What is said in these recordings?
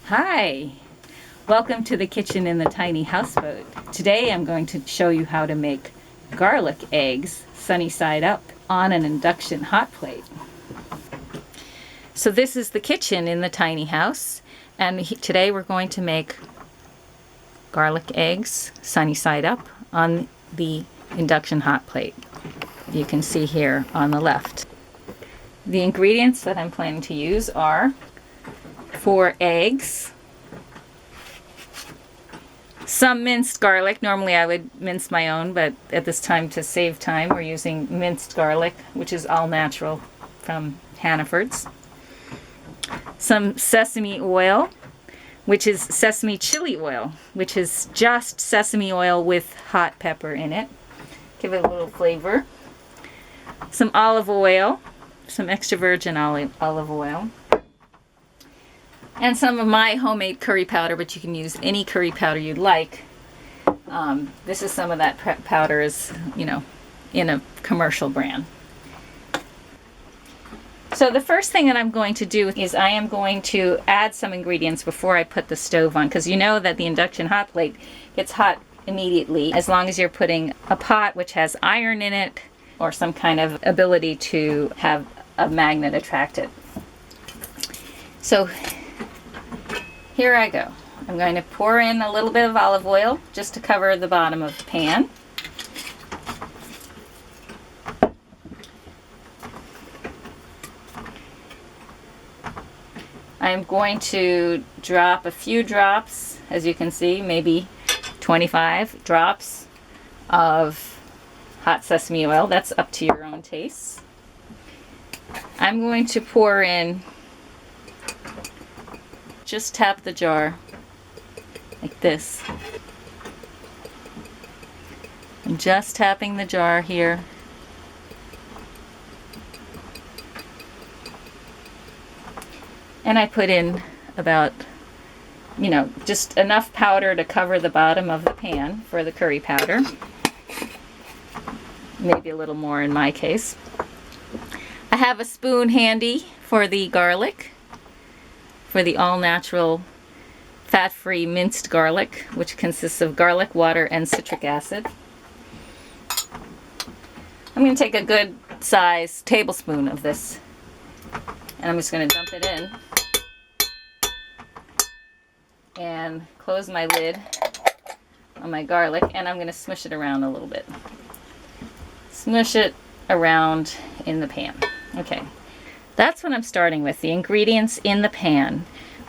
Hi! Welcome to the kitchen in the tiny houseboat. Today I'm going to show you how to make garlic eggs sunny side up on an induction hot plate. So this is the kitchen in the tiny house, and today we're going to make garlic eggs sunny side up on the induction hot plate. You can see here on the left. The ingredients that I'm planning to use are 4 eggs, some minced garlic. Normally I would mince my own, but at this time, to save time, we're using minced garlic, which is all natural from Hannaford's. Some sesame oil, which is sesame chili oil, which is just sesame oil with hot pepper in it. Give it a little flavor. Some olive oil, some extra virgin olive oil. And some of my homemade curry powder, but you can use any curry powder you'd like. This is some of that powder is, in a commercial brand. So the first thing that I'm going to do is I am going to add some ingredients before I put the stove on, because you know that the induction hot plate gets hot immediately as long as you're putting a pot which has iron in it or some kind of ability to have a magnet attract it. So here I go. I'm going to pour in a little bit of olive oil just to cover the bottom of the pan. I'm going to drop a few drops, as you can see, maybe 25 drops of hot sesame oil. That's up to your own taste. I'm going to pour in, just tap the jar like this. I'm just tapping the jar here. And I put in about, just enough powder to cover the bottom of the pan for the curry powder. Maybe a little more in my case. I have a spoon handy for the garlic, for the all-natural, fat-free minced garlic, which consists of garlic, water, and citric acid. I'm going to take a good size tablespoon of this, and I'm just going to dump it in and close my lid on my garlic, and I'm going to smush it around a little bit. Smush it around in the pan. Okay. That's what I'm starting with, the ingredients in the pan.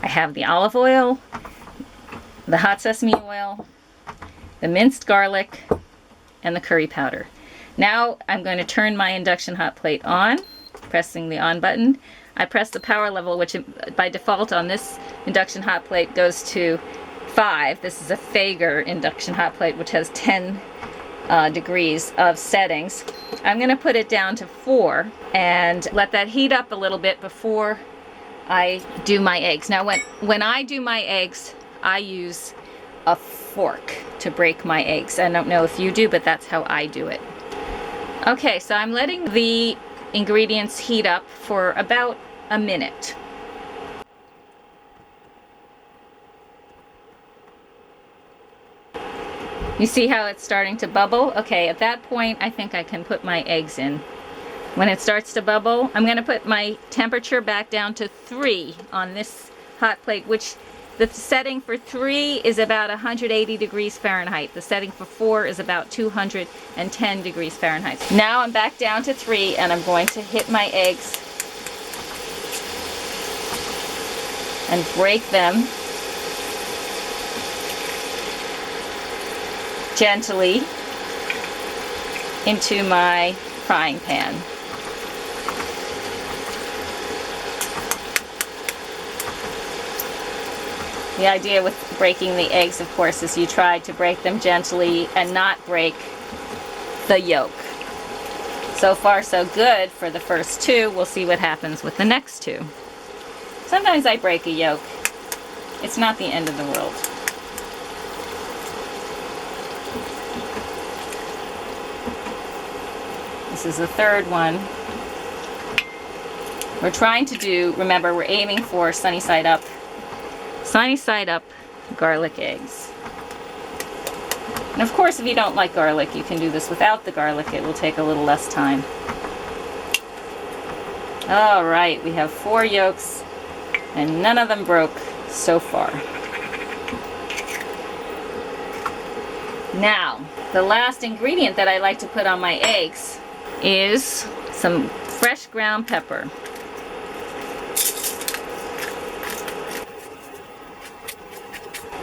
I have the olive oil, the hot sesame oil, the minced garlic, and the curry powder. Now I'm going to turn my induction hot plate on, pressing the on button. I press the power level, which by default on this induction hot plate goes to 5. This is a Fagor induction hot plate, which has 10 degrees of settings. I'm going to put it down to 4 and let that heat up a little bit before I do my eggs. Now when I do my eggs, I use a fork to break my eggs. I don't know if you do, but that's how I do it. Okay, so I'm letting the ingredients heat up for about a minute. You see how it's starting to bubble? Okay, at that point, I think I can put my eggs in. When it starts to bubble, I'm going to put my temperature back down to 3 on this hot plate, which the setting for 3 is about 180 degrees Fahrenheit. The setting for 4 is about 210 degrees Fahrenheit. Now I'm back down to 3, and I'm going to hit my eggs and break them gently into my frying pan. The idea with breaking the eggs, of course, is you try to break them gently and not break the yolk. So far, so good for the first 2. We'll see what happens with the next 2. Sometimes I break a yolk. It's not the end of the world. This is the third one. We're trying to do, remember, we're aiming for sunny side up sunny side up garlic eggs. And of course, if you don't like garlic, you can do this without the garlic. It will take a little less time. All right, we have 4 yolks and none of them broke so far. Now, the last ingredient that I like to put on my eggs is some fresh ground pepper.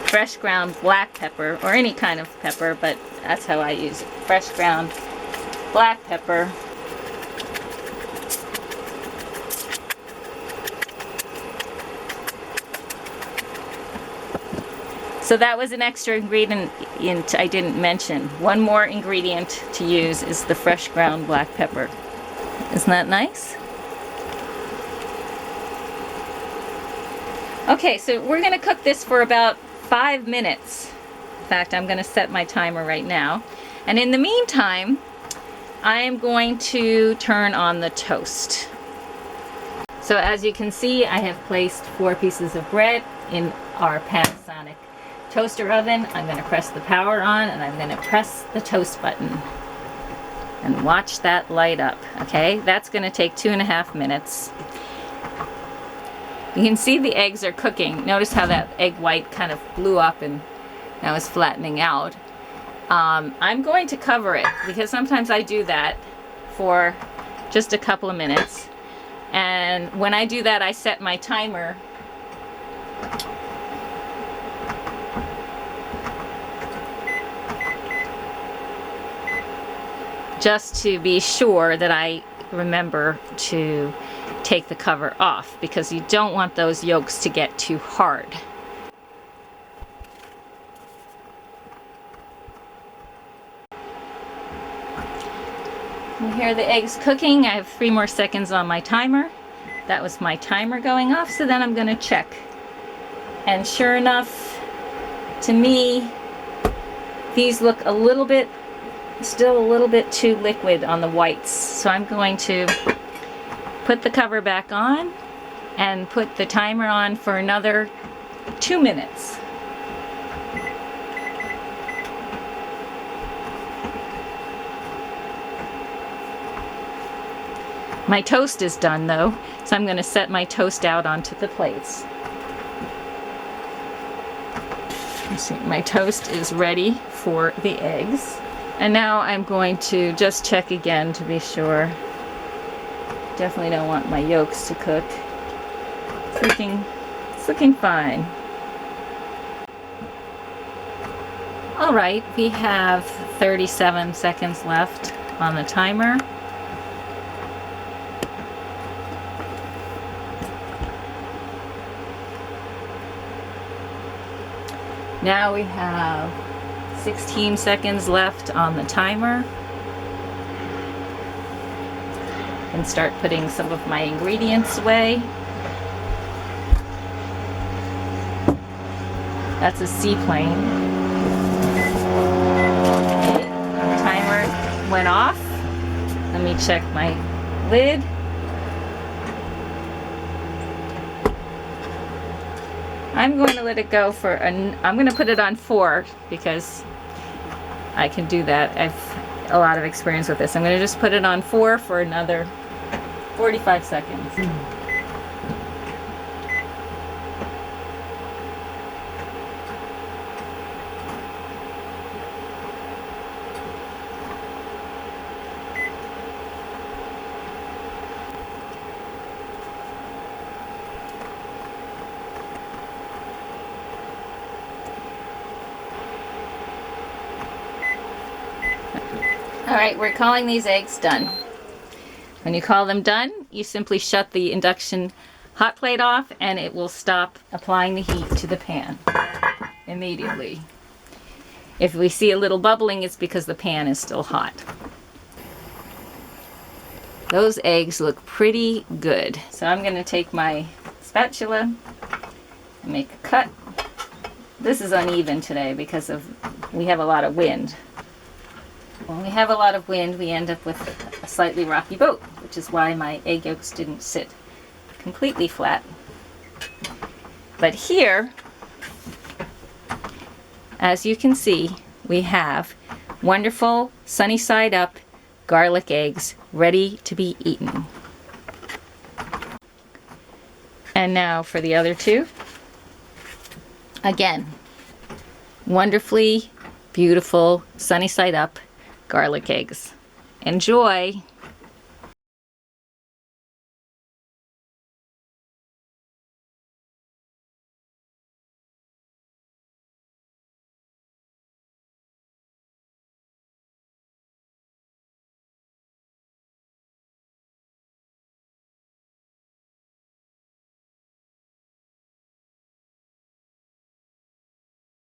Fresh ground black pepper, or any kind of pepper, but that's how I use it. Fresh ground black pepper. So that was an extra ingredient I didn't mention. One more ingredient to use is the fresh ground black pepper. Isn't that nice? Okay, so we're going to cook this for about 5 minutes. In fact, I'm going to set my timer right now. And in the meantime, I am going to turn on the toast. So as you can see, I have placed 4 pieces of bread in our Panasonic toaster oven. I'm going to press the power on and I'm going to press the toast button and watch that light up. Okay, that's going to take 2.5 minutes. You can see the eggs are cooking. Notice how that egg white kind of blew up and now is flattening out. I'm going to cover it because sometimes I do that for just a couple of minutes. And when I do that, I set my timer just to be sure that I remember to take the cover off, because you don't want those yolks to get too hard. You hear the eggs cooking. I have 3 more seconds on my timer. That was my timer going off, so then I'm going to check. And sure enough, to me, these look a little bit, still a little bit too liquid on the whites. So I'm going to put the cover back on and put the timer on for another 2 minutes. My toast is done though, so I'm going to set my toast out onto the plates. See, my toast is ready for the eggs. And now I'm going to just check again to be sure. Definitely don't want my yolks to cook. It's looking fine. All right, we have 37 seconds left on the timer. Now we have 16 seconds left on the timer. And start putting some of my ingredients away. That's a seaplane. Okay, the timer went off. Let me check my lid. I'm going to let it go for, I'm going to put it on 4 because I can do that. I've a lot of experience with this. I'm going to just put it on 4 for another 45 seconds. All right, we're calling these eggs done. When you call them done, you simply shut the induction hot plate off and it will stop applying the heat to the pan immediately. If we see a little bubbling, it's because the pan is still hot. Those eggs look pretty good. So I'm going to take my spatula and make a cut. This is uneven today because we have a lot of wind. When we have a lot of wind, we end up with a slightly rocky boat, which is why my egg yolks didn't sit completely flat. But here, as you can see, we have wonderful sunny side up garlic eggs ready to be eaten. And now for the other two. Again, wonderfully beautiful sunny side up garlic eggs. Enjoy!